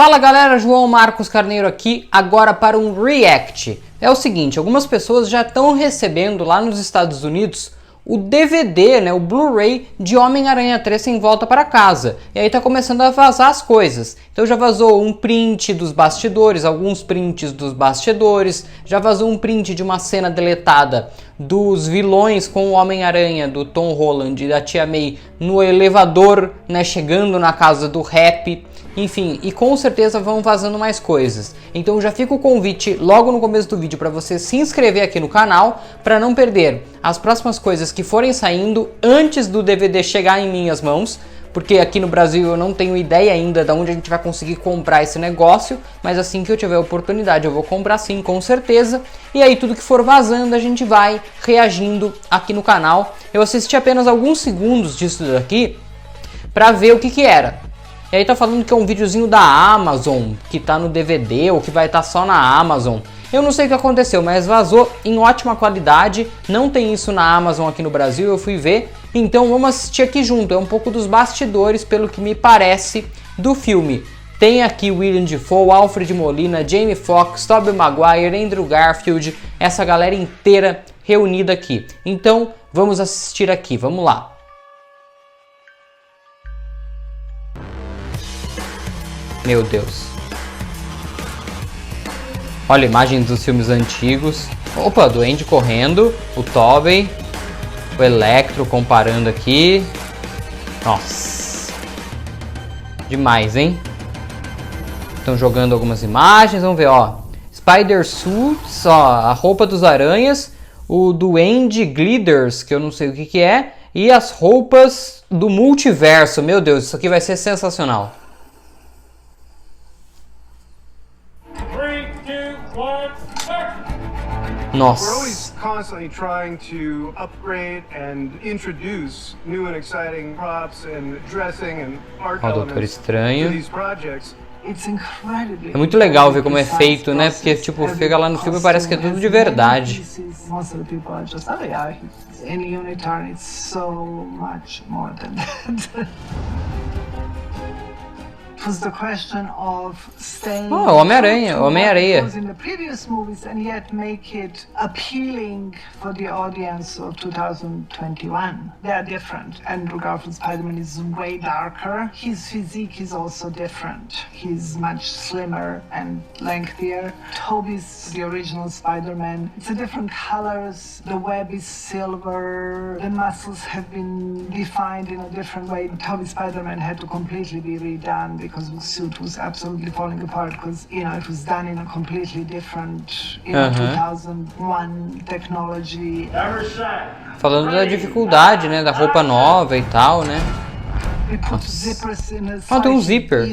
Fala galera, João Marcos Carneiro aqui, agora para um react. É o seguinte, algumas pessoas já estão recebendo lá nos Estados Unidos o DVD, o Blu-ray de Homem Aranha 3 Sem Volta Para Casa. E aí tá começando a vazar as coisas. Então já vazou um print dos bastidores, alguns prints dos bastidores, já vazou um print de uma cena deletada dos vilões com o Homem Aranha, do Tom Holland e da Tia May no elevador, chegando na casa do rap. Enfim, e com certeza vão vazando mais coisas. Então já fica o convite logo no começo do vídeo para você se inscrever aqui no canal para não perder as próximas coisas que forem saindo antes do DVD chegar em minhas mãos, porque aqui no Brasil eu não tenho ideia ainda de onde a gente vai conseguir comprar esse negócio, mas assim que eu tiver oportunidade eu vou comprar sim, com certeza. E aí tudo que for vazando a gente vai reagindo aqui no canal. Eu assisti apenas alguns segundos disso daqui para ver o que era. E aí tá falando que é um videozinho da Amazon, que tá no DVD ou que vai estar só na Amazon. Eu não sei o que aconteceu, mas vazou em ótima qualidade, não tem isso na Amazon aqui no Brasil, eu fui ver. Então vamos assistir aqui junto, é um pouco dos bastidores, pelo que me parece, do filme. Tem aqui William Dafoe, Alfred Molina, Jamie Foxx, Tobey Maguire, Andrew Garfield, essa galera inteira reunida aqui. Então vamos assistir aqui, vamos lá. Meu Deus. Olha, imagens dos filmes antigos. Opa, do Andy correndo. O Tobey. O Electro comparando aqui. Nossa. Demais, hein? Estão jogando algumas imagens. Vamos ver, ó. Spider Suits, ó. A roupa dos aranhas. O do Andy Glitters, que eu não sei o que é. E as roupas do multiverso. Meu Deus, isso aqui vai ser sensacional. Nossa. We're always constantly trying to upgrade and introduce new and exciting props and dressing and art elements to these projects. É muito legal ver como é feito, né? Porque tipo, chega lá no filme e parece que é tudo de verdade. Oh, Homem-Aranha, Homem-Areia. Andrew Garfield's Spider-Man is way darker. His physique is also different. He's much slimmer and lengthier. Tobey's the original Spider-Man. It's a different colors. The web is silver. The muscles have been defined in a different way. Tobey's Spider-Man had to completely be redone because the suit was absolutely falling apart because, it was done in a completely different, 2001 technology. Falando da dificuldade, da roupa nova e tal, né? Nossa. Tem um zíper.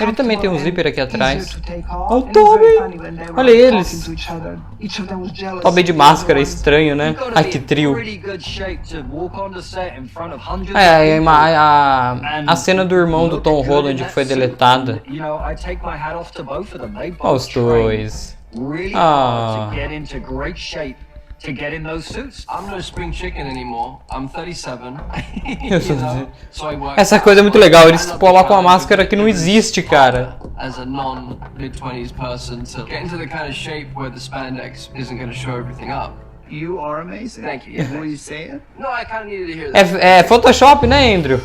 Ele também tem um zíper aqui atrás. Olha o Tobey! Olha eles! Tobey de máscara, estranho, né? Ai, que trio! A cena do irmão do Tom Holland que foi deletada. Olha os dois. To get in those suits. I'm no spring chicken anymore. I'm 37. Essa coisa é muito legal, eles colocam a máscara que não existe, cara. As a non-mid-20s person to get into the kind of shape where the spandex isn't going to show everything up. You are amazing. Thank you. Will you say it? No, I kind of needed to hear that. É Photoshop, né, Andrew?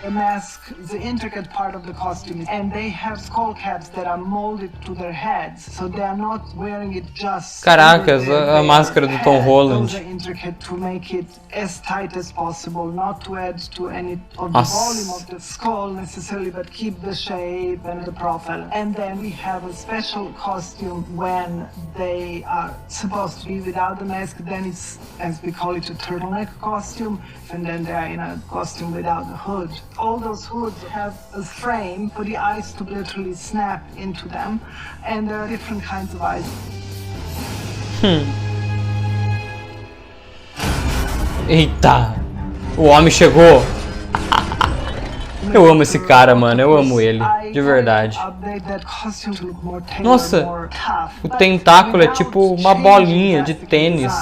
The mask is an intricate part of the costume, and they have skull caps that are molded to their heads, so they are not wearing it just. Caracas, a máscara do Tom Holland. Those are intricate to make it as tight as possible, not to add to any of the volume of the skull necessarily, but keep the shape and the profile. And then we have a special costume when they are supposed to be without the mask. Then it's, as we call it, a turtleneck costume, and then they are in a costume without the hood. All those hoods have a frame for the eyes to literally snap into them, and there are different kinds of eyes. Eita! O homem chegou! Eu amo esse cara, mano. Eu amo ele. De verdade. Nossa! O tentáculo é tipo uma bolinha de tênis.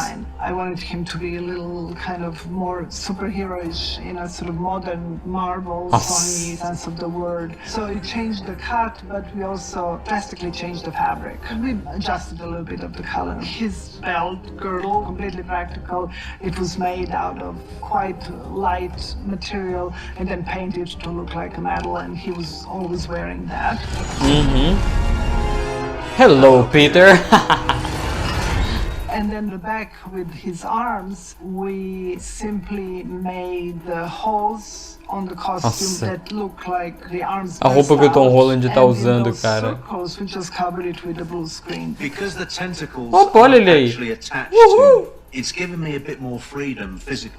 I wanted him to be a little kind of more superhero-ish in a sort of modern Marvel, Sony sense of the word. So we changed the cut, but we also drastically changed the fabric. We adjusted a little bit of the color. His belt girdle, completely practical. It was made out of quite light material and then painted to look like a medal, and he was always wearing that. Hello, Peter. And then the back with his arms, we simply made the holes on the costume that look like the arms. A roupa que o Tom Holland tá usando, cara. Circles, we just covered it with a blue screen. Because the tentacles olha ele aí. actually attached to, it's given me a bit more freedom physically.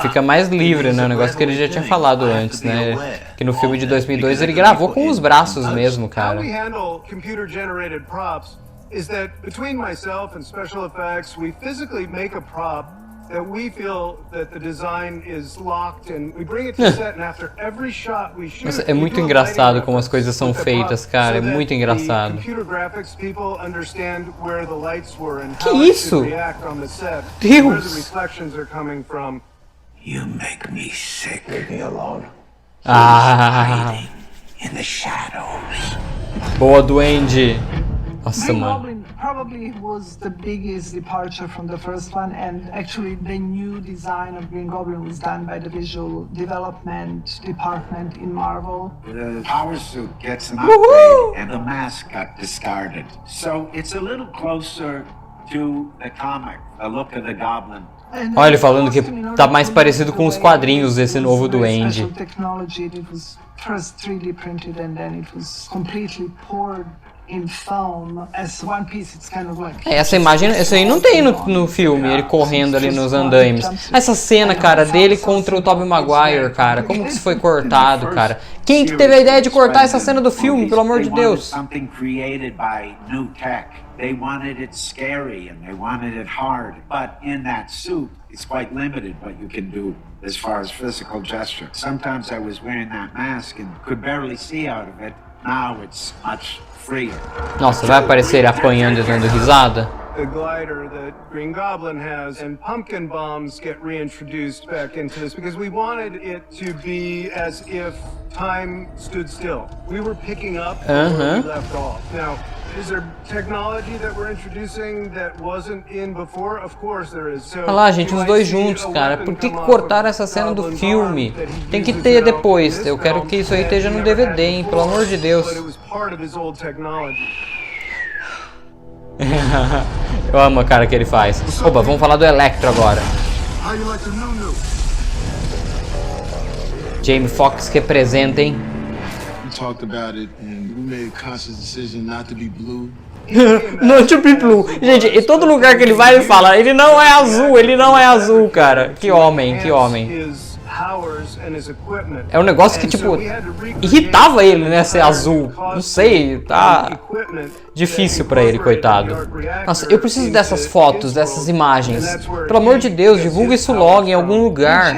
Fica mais livre, né? O negócio que ele já tinha falado antes, né? Que no filme de 2002 ele gravou com os braços mesmo, cara. Is that between myself and special effects, we physically make a prop that we feel that the design is locked, and we bring it to set, and after every shot we shoot. Nossa, é muito engraçado como as coisas são feitas, cara. É muito engraçado. Que isso? Deus! You make me sick. Leave me alone. Ah! In the shadows. Boa, Duende. Nossa, Green mano. Goblin probably was the biggest departure from the first one, and actually the new design of Green Goblin was done by the visual development department in Marvel. The power suit gets an upgrade and the mask got discarded. So it's a little closer to the comic, the look of the Goblin. Olha ele falando que tá mais parecido com os quadrinhos desse novo Duende. First 3D printed and then it was completely poured in foam as one piece. It's kind of like... Essa imagem, essa aí não tem no filme, ele correndo ali nos andaimes. Essa cena, cara, dele contra o Tobey Maguire, cara, como que isso foi cortado, cara? Quem que teve a ideia de cortar essa cena do filme, pelo amor de Deus? They wanted it scary and they wanted it hard, but in that suit, it's quite limited what you can do as far as physical gesture. Sometimes I was wearing that mask and could barely see out of it. Now it's much freer. Nossa, vai aparecer ele apanhando e dando risada? The glider that Green Goblin has, and pumpkin bombs get reintroduced back into this because we wanted it to be as if time stood still. We were picking up where we left off. Now, is there technology that we're introducing that wasn't in before? Of course there is. So, olha lá, gente, os dois juntos, cara. Por que cortaram essa cena do filme? Tem que ter depois. Eu quero que isso aí esteja no DVD, hein? Pelo amor de Deus. Eu amo a cara que ele faz. Opa, vamos falar do Electro agora. Jamie Foxx representa, hein? Not to be blue. Gente, em todo lugar que ele vai, ele fala: ele não é azul, ele não é azul, cara. Que homem, que homem. É um negócio que, tipo, irritava ele, né, ser azul. Não sei, tá difícil pra ele, coitado. Nossa, eu preciso dessas fotos, dessas imagens. Pelo amor de Deus, divulga isso logo em algum lugar.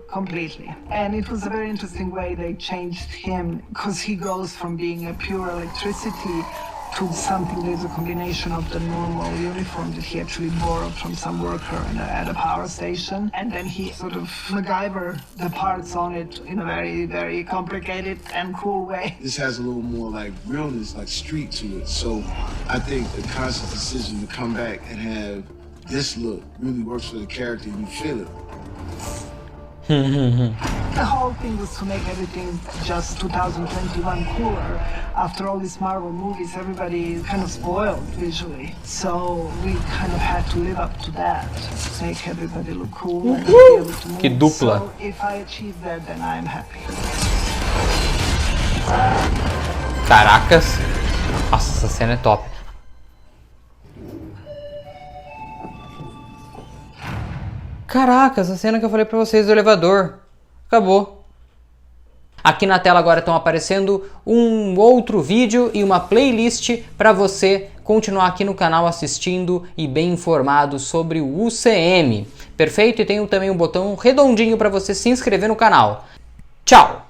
Completely. And it was a very interesting way they changed him, because he goes from being a pure electricity to something that is a combination of the normal uniform that he actually borrowed from some worker at a power station, and then he sort of MacGyver the parts on it in a very, very complicated and cool way. This has a little more like realness, like street to it, so I think the conscious decision to come back and have this look really works for the character, and you feel it. The whole thing was to make everything just 2021 cooler. After all these Marvel movies, everybody is kind of spoiled visually. So we kind of had to live up to that. Make everybody look cool and be able to move. Que dupla. So if I achieve that, then I'm happy. Caracas. Nossa, essa cena é top. Caraca, essa cena que eu falei pra vocês do elevador. Acabou. Aqui na tela agora estão aparecendo um outro vídeo e uma playlist para você continuar aqui no canal assistindo e bem informado sobre o UCM. Perfeito? E tem também um botão redondinho para você se inscrever no canal. Tchau!